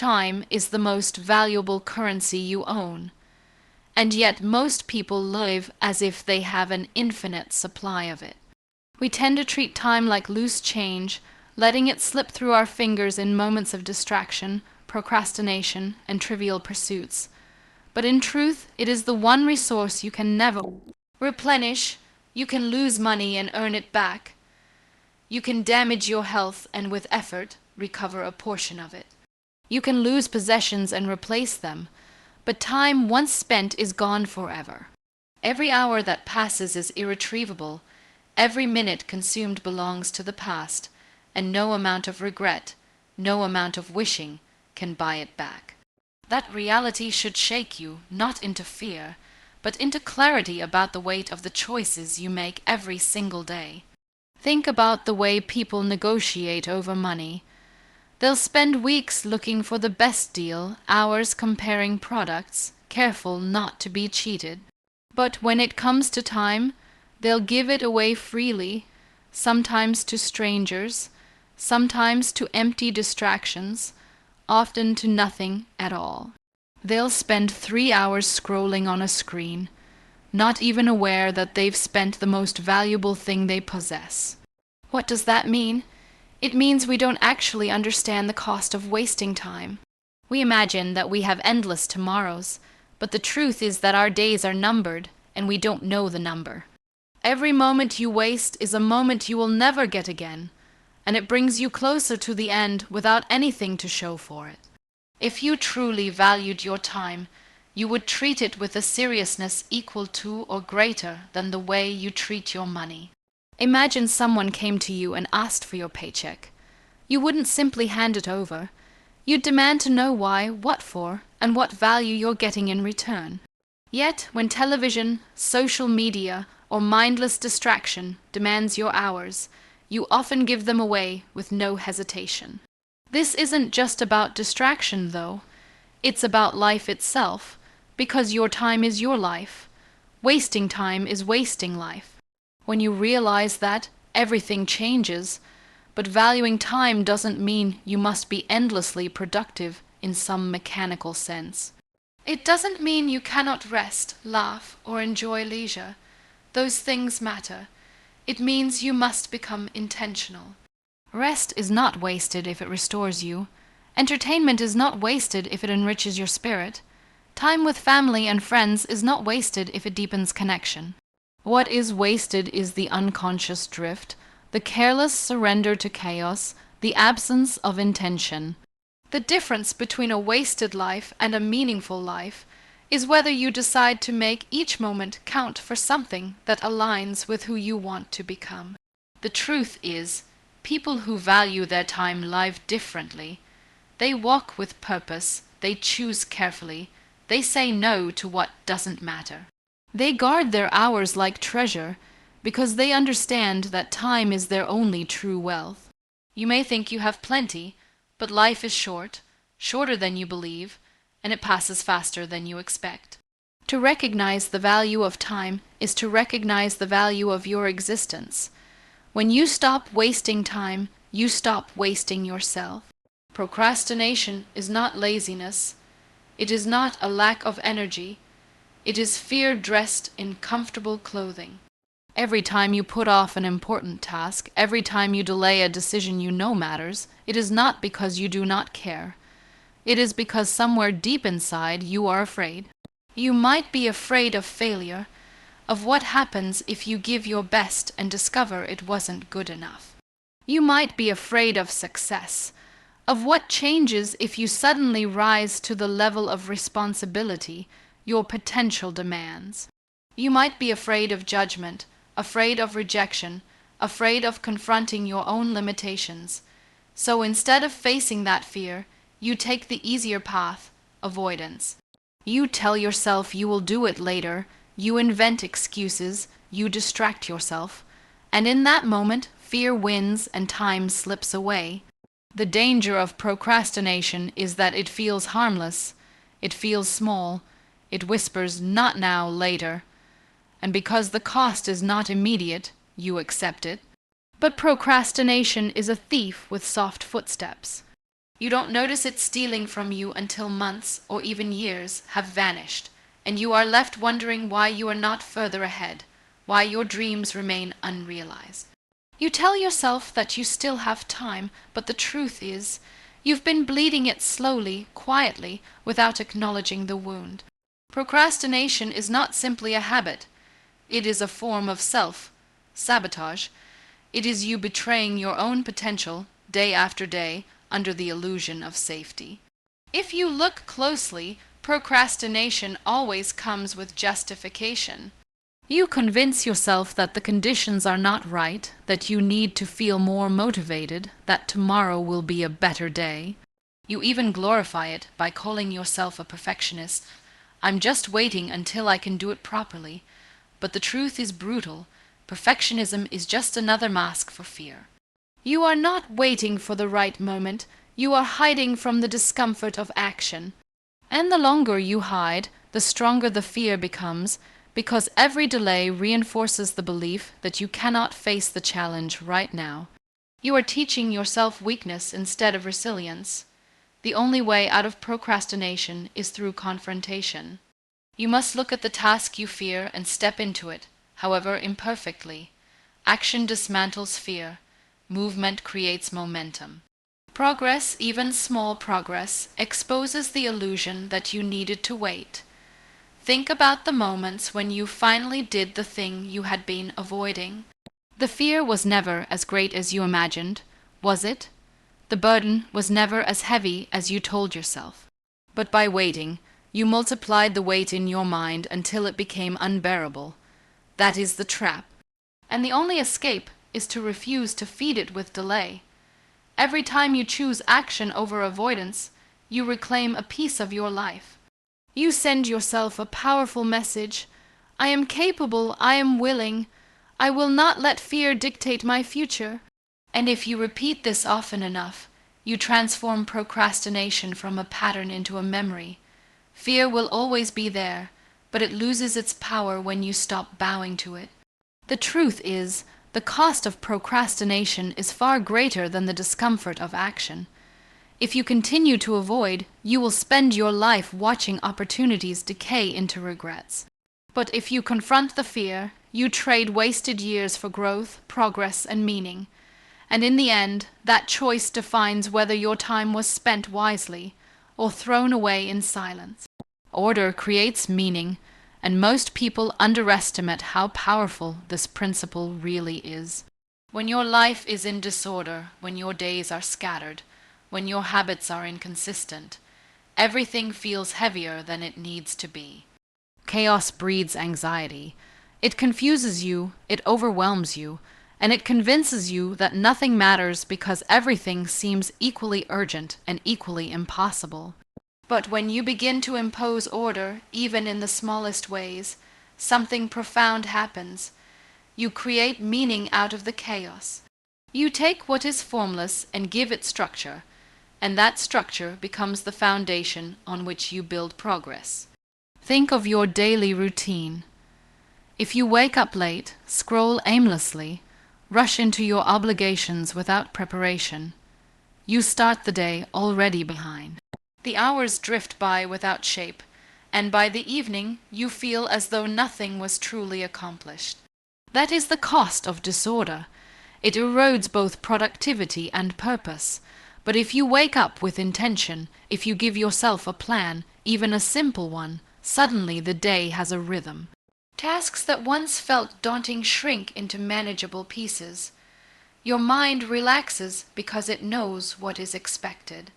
Time is the most valuable currency you own, and yet most people live as if they have an infinite supply of it. We tend to treat time like loose change, letting it slip through our fingers in moments of distraction, procrastination, and trivial pursuits. But in truth, it is the one resource you can never replenish. You can lose money and earn it back. You can damage your health and with effort recover a portion of it. You can lose possessions and replace them, but time once spent is gone forever. Every hour that passes is irretrievable. Every minute consumed belongs to the past, and no amount of regret, no amount of wishing can buy it back. That reality should shake you, not into fear, but into clarity about the weight of the choices you make every single day. Think about the way people negotiate over money. They'll spend weeks looking for the best deal, hours comparing products, careful not to be cheated. But when it comes to time, they'll give it away freely, sometimes to strangers, sometimes to empty distractions, often to nothing at all. They'll spend 3 hours scrolling on a screen, not even aware that they've spent the most valuable thing they possess. What does that mean? It means we don't actually understand the cost of wasting time. We imagine that we have endless tomorrows, but the truth is that our days are numbered, and we don't know the number. Every moment you waste is a moment you will never get again, and it brings you closer to the end without anything to show for it. If you truly valued your time, you would treat it with a seriousness equal to or greater than the way you treat your money. Imagine someone came to you and asked for your paycheck. You wouldn't simply hand it over. You'd demand to know why, what for, and what value you're getting in return. Yet, when television, social media, or mindless distraction demands your hours, you often give them away with no hesitation. This isn't just about distraction, though. It's about life itself, because your time is your life. Wasting time is wasting life. When you realize that, everything changes, but valuing time doesn't mean you must be endlessly productive in some mechanical sense. It doesn't mean you cannot rest, laugh, or enjoy leisure. Those things matter. It means you must become intentional. Rest is not wasted if it restores you. Entertainment is not wasted if it enriches your spirit. Time with family and friends is not wasted if it deepens connection. What is wasted is the unconscious drift, the careless surrender to chaos, the absence of intention. The difference between a wasted life and a meaningful life is whether you decide to make each moment count for something that aligns with who you want to become. The truth is, people who value their time live differently. They walk with purpose, they choose carefully, they say no to what doesn't matter. They guard their hours like treasure because they understand that time is their only true wealth. You may think you have plenty, but life is short, shorter than you believe, and it passes faster than you expect. To recognize the value of time is to recognize the value of your existence. When you stop wasting time, you stop wasting yourself. Procrastination is not laziness. It is not a lack of energy. It is fear dressed in comfortable clothing. Every time you put off an important task, every time you delay a decision you know matters, it is not because you do not care. It is because somewhere deep inside you are afraid. You might be afraid of failure, of what happens if you give your best and discover it wasn't good enough. You might be afraid of success, of what changes if you suddenly rise to the level of responsibility your potential demands. You might be afraid of judgment, afraid of rejection, afraid of confronting your own limitations. So instead of facing that fear, you take the easier path, avoidance. You tell yourself you will do it later, you invent excuses, you distract yourself, and in that moment, fear wins and time slips away. The danger of procrastination is that it feels harmless, it feels small, it whispers, "Not now, later." And because the cost is not immediate, you accept it. But procrastination is a thief with soft footsteps. You don't notice it stealing from you until months or even years have vanished, and you are left wondering why you are not further ahead, why your dreams remain unrealized. You tell yourself that you still have time, but the truth is, you've been bleeding it slowly, quietly, without acknowledging the wound. Procrastination is not simply a habit. It is a form of self-sabotage. It is you betraying your own potential, day after day, under the illusion of safety. If you look closely, procrastination always comes with justification. You convince yourself that the conditions are not right, that you need to feel more motivated, that tomorrow will be a better day. You even glorify it by calling yourself a perfectionist. I'm just waiting until I can do it properly. But the truth is brutal. Perfectionism is just another mask for fear. You are not waiting for the right moment. You are hiding from the discomfort of action. And the longer you hide, the stronger the fear becomes, because every delay reinforces the belief that you cannot face the challenge right now. You are teaching yourself weakness instead of resilience. The only way out of procrastination is through confrontation. You must look at the task you fear and step into it, however imperfectly. Action dismantles fear. Movement creates momentum. Progress, even small progress, exposes the illusion that you needed to wait. Think about the moments when you finally did the thing you had been avoiding. The fear was never as great as you imagined, was it? The burden was never as heavy as you told yourself. But by waiting, you multiplied the weight in your mind until it became unbearable. That is the trap. And the only escape is to refuse to feed it with delay. Every time you choose action over avoidance, you reclaim a piece of your life. You send yourself a powerful message. I am capable, I am willing. I will not let fear dictate my future. And if you repeat this often enough, you transform procrastination from a pattern into a memory. Fear will always be there, but it loses its power when you stop bowing to it. The truth is, the cost of procrastination is far greater than the discomfort of action. If you continue to avoid, you will spend your life watching opportunities decay into regrets. But if you confront the fear, you trade wasted years for growth, progress, and meaning. And in the end, that choice defines whether your time was spent wisely or thrown away in silence. Order creates meaning, and most people underestimate how powerful this principle really is. When your life is in disorder, when your days are scattered, when your habits are inconsistent, everything feels heavier than it needs to be. Chaos breeds anxiety. It confuses you, it overwhelms you, and it convinces you that nothing matters because everything seems equally urgent and equally impossible. But when you begin to impose order, even in the smallest ways, something profound happens. You create meaning out of the chaos. You take what is formless and give it structure, and that structure becomes the foundation on which you build progress. Think of your daily routine. If you wake up late, scroll aimlessly, rush into your obligations without preparation, you start the day already behind. The hours drift by without shape, and by the evening you feel as though nothing was truly accomplished. That is the cost of disorder. It erodes both productivity and purpose. But if you wake up with intention, if you give yourself a plan, even a simple one, suddenly the day has a rhythm. Tasks that once felt daunting shrink into manageable pieces. Your mind relaxes because it knows what is expected.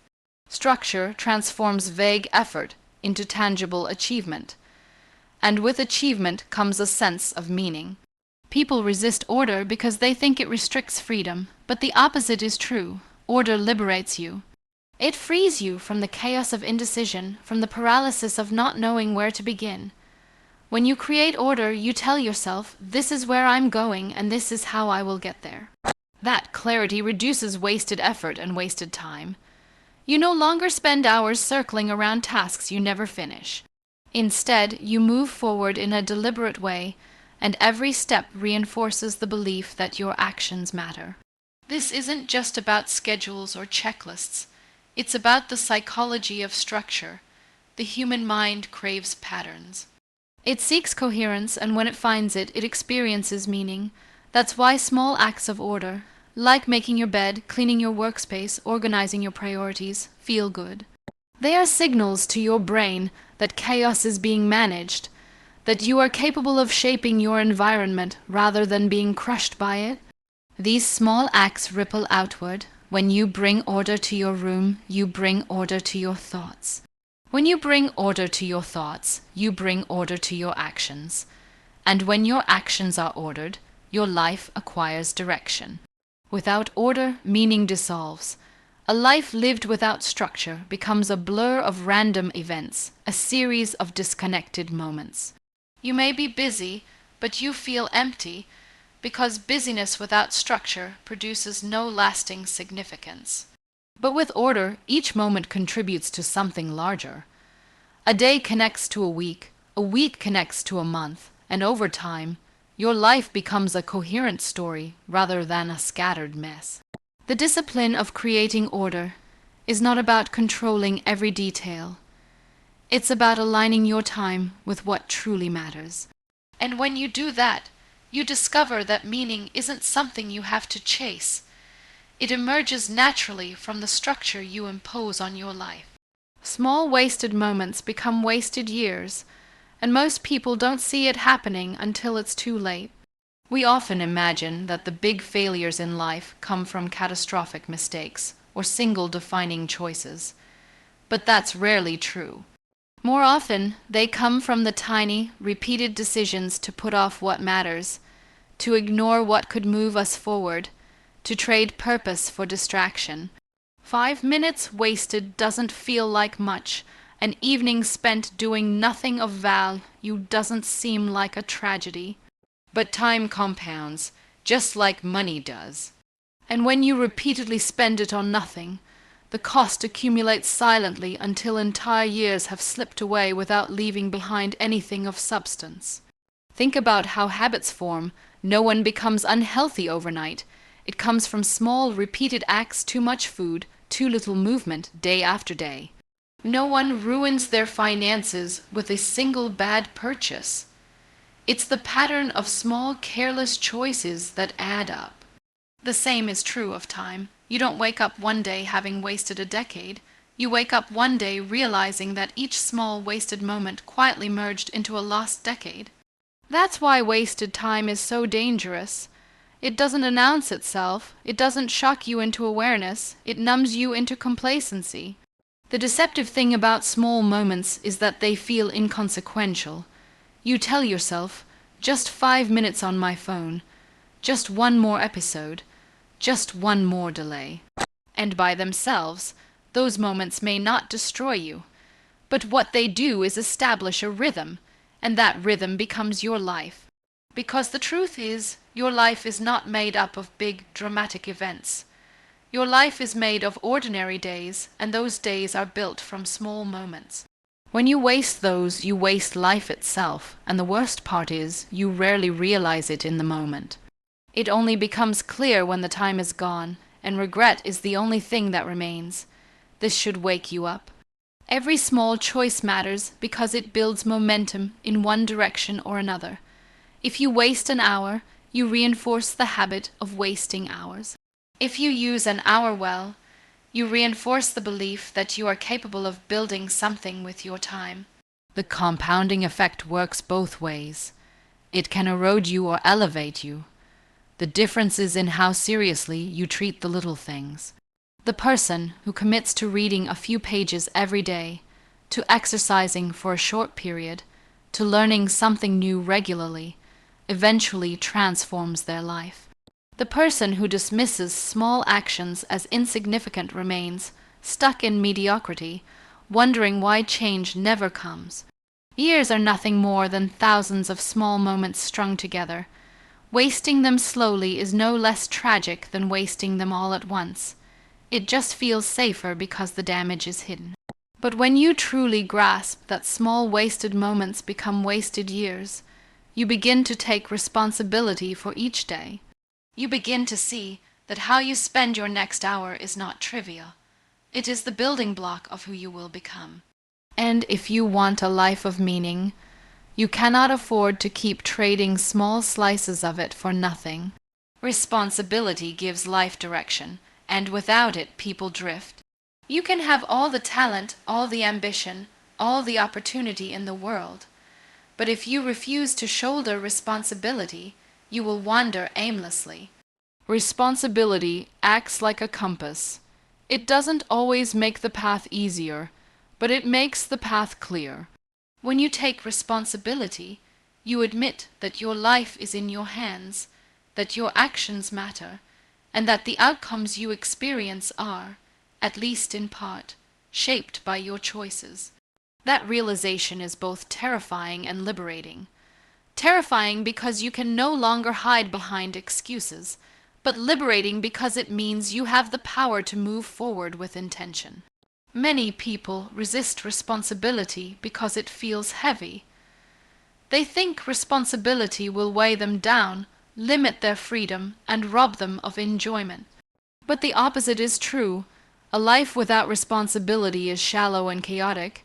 Structure transforms vague effort into tangible achievement. And with achievement comes a sense of meaning. People resist order because they think it restricts freedom, but the opposite is true. Order liberates you. It frees you from the chaos of indecision, from the paralysis of not knowing where to begin. When you create order, you tell yourself, this is where I'm going and this is how I will get there. That clarity reduces wasted effort and wasted time. You no longer spend hours circling around tasks you never finish. Instead, you move forward in a deliberate way, and every step reinforces the belief that your actions matter. This isn't just about schedules or checklists. It's about the psychology of structure. The human mind craves patterns. It seeks coherence, and when it finds it, it experiences meaning. That's why small acts of order, like making your bed, cleaning your workspace, organizing your priorities, feel good. They are signals to your brain that chaos is being managed, that you are capable of shaping your environment rather than being crushed by it. These small acts ripple outward. When you bring order to your room, you bring order to your thoughts. When you bring order to your thoughts, you bring order to your actions. And when your actions are ordered, your life acquires direction. Without order, meaning dissolves. A life lived without structure becomes a blur of random events, a series of disconnected moments. You may be busy, but you feel empty, because busyness without structure produces no lasting significance. But with order, each moment contributes to something larger. A day connects to a week connects to a month, and over time, your life becomes a coherent story rather than a scattered mess. The discipline of creating order is not about controlling every detail. It's about aligning your time with what truly matters. And when you do that, you discover that meaning isn't something you have to chase. It emerges naturally from the structure you impose on your life. Small wasted moments become wasted years, and most people don't see it happening until it's too late. We often imagine that the big failures in life come from catastrophic mistakes or single defining choices, but that's rarely true. More often, they come from the tiny, repeated decisions to put off what matters, to ignore what could move us forward, to trade purpose for distraction. 5 minutes wasted doesn't feel like much. An evening spent doing nothing of value doesn't seem like a tragedy. But time compounds, just like money does. And when you repeatedly spend it on nothing, the cost accumulates silently until entire years have slipped away without leaving behind anything of substance. Think about how habits form. No one becomes unhealthy overnight. It comes from small, repeated acts, too much food, too little movement, day after day. No one ruins their finances with a single bad purchase. It's the pattern of small, careless choices that add up. The same is true of time. You don't wake up one day having wasted a decade. You wake up one day realizing that each small wasted moment quietly merged into a lost decade. That's why wasted time is so dangerous. It doesn't announce itself. It doesn't shock you into awareness. It numbs you into complacency. The deceptive thing about small moments is that they feel inconsequential. You tell yourself, just 5 minutes on my phone, just one more episode, just one more delay. And by themselves, those moments may not destroy you. But what they do is establish a rhythm, and that rhythm becomes your life. Because the truth is, your life is not made up of big, dramatic events. Your life is made of ordinary days, and those days are built from small moments. When you waste those, you waste life itself, and the worst part is, you rarely realize it in the moment. It only becomes clear when the time is gone, and regret is the only thing that remains. This should wake you up. Every small choice matters because it builds momentum in one direction or another. If you waste an hour, you reinforce the habit of wasting hours. If you use an hour well, you reinforce the belief that you are capable of building something with your time. The compounding effect works both ways. It can erode you or elevate you. The difference is in how seriously you treat the little things. The person who commits to reading a few pages every day, to exercising for a short period, to learning something new regularly, eventually transforms their life. The person who dismisses small actions as insignificant remains stuck in mediocrity, wondering why change never comes. Years are nothing more than thousands of small moments strung together. Wasting them slowly is no less tragic than wasting them all at once. It just feels safer because the damage is hidden. But when you truly grasp that small wasted moments become wasted years, you begin to take responsibility for each day. You begin to see that how you spend your next hour is not trivial. It is the building block of who you will become. And if you want a life of meaning, you cannot afford to keep trading small slices of it for nothing. Responsibility gives life direction, and without it, people drift. You can have all the talent, all the ambition, all the opportunity in the world, but if you refuse to shoulder responsibility, you will wander aimlessly. Responsibility acts like a compass. It doesn't always make the path easier, but it makes the path clear. When you take responsibility, you admit that your life is in your hands, that your actions matter, and that the outcomes you experience are, at least in part, shaped by your choices. That realization is both terrifying and liberating. Terrifying because you can no longer hide behind excuses, but liberating because it means you have the power to move forward with intention. Many people resist responsibility because it feels heavy. They think responsibility will weigh them down, limit their freedom, and rob them of enjoyment. But the opposite is true. A life without responsibility is shallow and chaotic.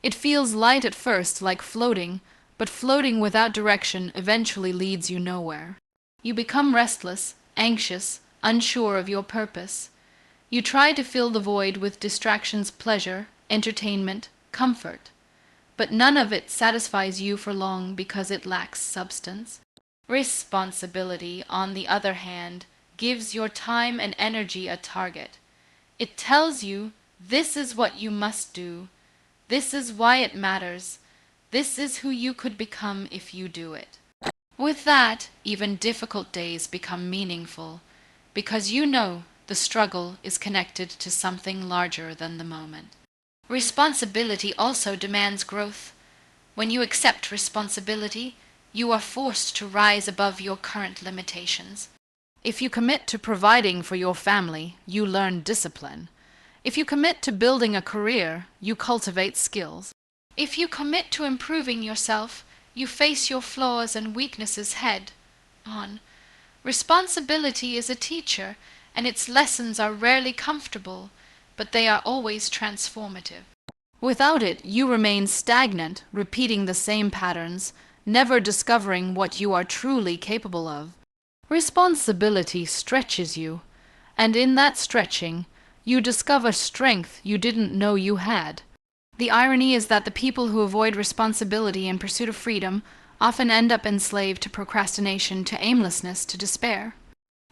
It feels light at first, like floating, but floating without direction eventually leads you nowhere. You become restless, anxious, unsure of your purpose. You try to fill the void with distractions, pleasure, entertainment, comfort. But none of it satisfies you for long because it lacks substance. Responsibility, on the other hand, gives your time and energy a target. It tells you, this is what you must do. This is why it matters. This is who you could become if you do it. With that, even difficult days become meaningful, because you know the struggle is connected to something larger than the moment. Responsibility also demands growth. When you accept responsibility, you are forced to rise above your current limitations. If you commit to providing for your family, you learn discipline. If you commit to building a career, you cultivate skills. If you commit to improving yourself, you face your flaws and weaknesses head on. Responsibility is a teacher, and its lessons are rarely comfortable, but they are always transformative. Without it, you remain stagnant, repeating the same patterns, never discovering what you are truly capable of. Responsibility stretches you, and in that stretching, you discover strength you didn't know you had. The irony is that the people who avoid responsibility in pursuit of freedom often end up enslaved to procrastination, to aimlessness, to despair.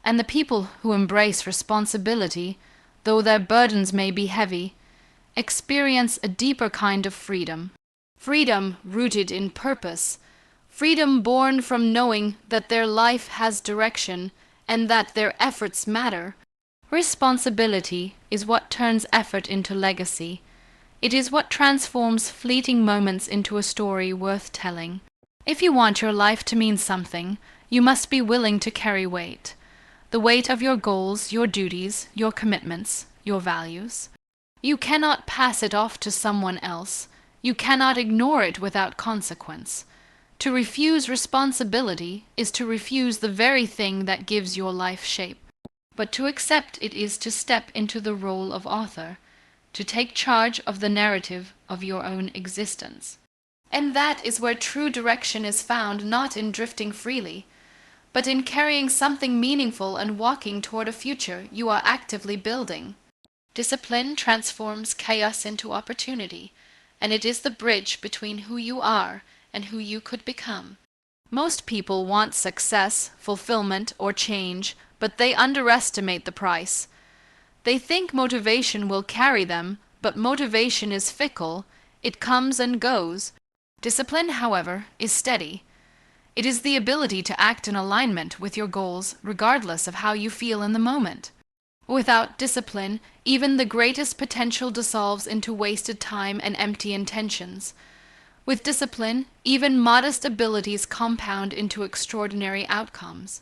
And the people who embrace responsibility, though their burdens may be heavy, experience a deeper kind of freedom. Freedom rooted in purpose. Freedom born from knowing that their life has direction and that their efforts matter. Responsibility is what turns effort into legacy. It is what transforms fleeting moments into a story worth telling. If you want your life to mean something, you must be willing to carry weight. The weight of your goals, your duties, your commitments, your values. You cannot pass it off to someone else. You cannot ignore it without consequence. To refuse responsibility is to refuse the very thing that gives your life shape. But to accept it is to step into the role of author, to take charge of the narrative of your own existence. And that is where true direction is found, not in drifting freely, but in carrying something meaningful and walking toward a future you are actively building. Discipline transforms chaos into opportunity, and it is the bridge between who you are and who you could become. Most people want success, fulfillment, or change, but they underestimate the price. They think motivation will carry them, but motivation is fickle. It comes and goes. Discipline, however, is steady. It is the ability to act in alignment with your goals, regardless of how you feel in the moment. Without discipline, even the greatest potential dissolves into wasted time and empty intentions. With discipline, even modest abilities compound into extraordinary outcomes.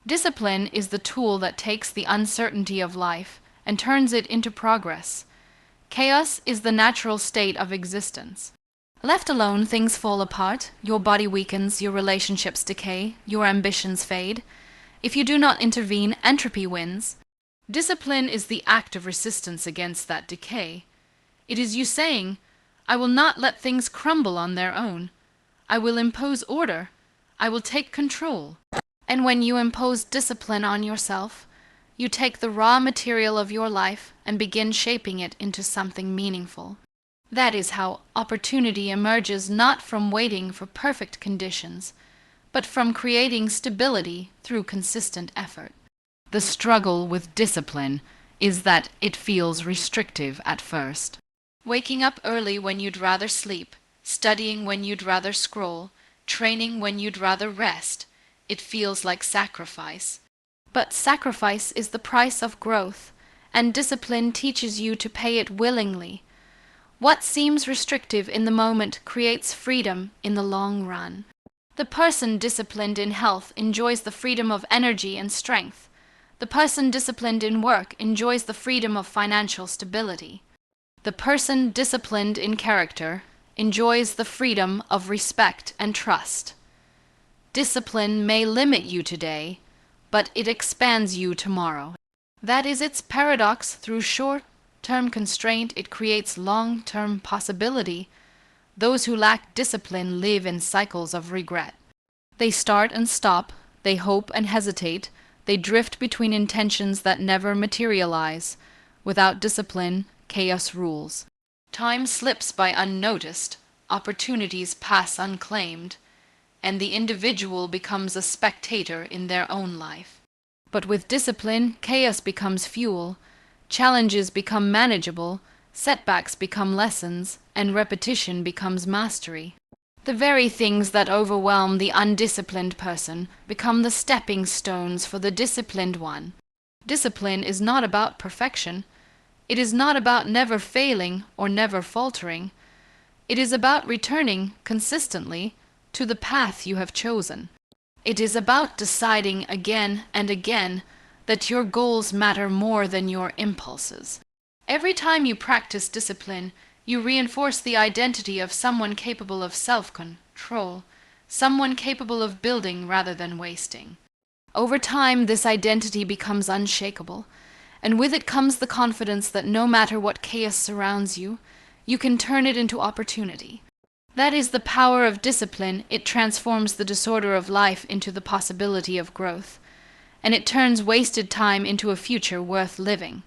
Discipline is the tool that takes the uncertainty of life and turns it into progress. Chaos is the natural state of existence. Left alone, things fall apart, your body weakens, your relationships decay, your ambitions fade. If you do not intervene, entropy wins. Discipline is the act of resistance against that decay. It is you saying, I will not let things crumble on their own. I will impose order. I will take control. And when you impose discipline on yourself, you take the raw material of your life and begin shaping it into something meaningful. That is how opportunity emerges, not from waiting for perfect conditions, but from creating stability through consistent effort. The struggle with discipline is that it feels restrictive at first. Waking up early when you'd rather sleep, studying when you'd rather scroll, training when you'd rather rest, it feels like sacrifice. But sacrifice is the price of growth, and discipline teaches you to pay it willingly. What seems restrictive in the moment creates freedom in the long run. The person disciplined in health enjoys the freedom of energy and strength. The person disciplined in work enjoys the freedom of financial stability. The person disciplined in character enjoys the freedom of respect and trust. Discipline may limit you today, but it expands you tomorrow. That is its paradox. Through short-term constraint, it creates long-term possibility. Those who lack discipline live in cycles of regret. They start and stop, they hope and hesitate, they drift between intentions that never materialize. Without discipline, chaos rules. Time slips by unnoticed, opportunities pass unclaimed, and the individual becomes a spectator in their own life. But with discipline, chaos becomes fuel, challenges become manageable, setbacks become lessons, and repetition becomes mastery. The very things that overwhelm the undisciplined person become the stepping stones for the disciplined one. Discipline is not about perfection. It is not about never failing or never faltering. It is about returning consistently to the path you have chosen. It is about deciding again and again that your goals matter more than your impulses. Every time you practice discipline, you reinforce the identity of someone capable of self-control, someone capable of building rather than wasting. Over time, this identity becomes unshakable, and with it comes the confidence that no matter what chaos surrounds you, you can turn it into opportunity. That is the power of discipline. It transforms the disorder of life into the possibility of growth, and it turns wasted time into a future worth living.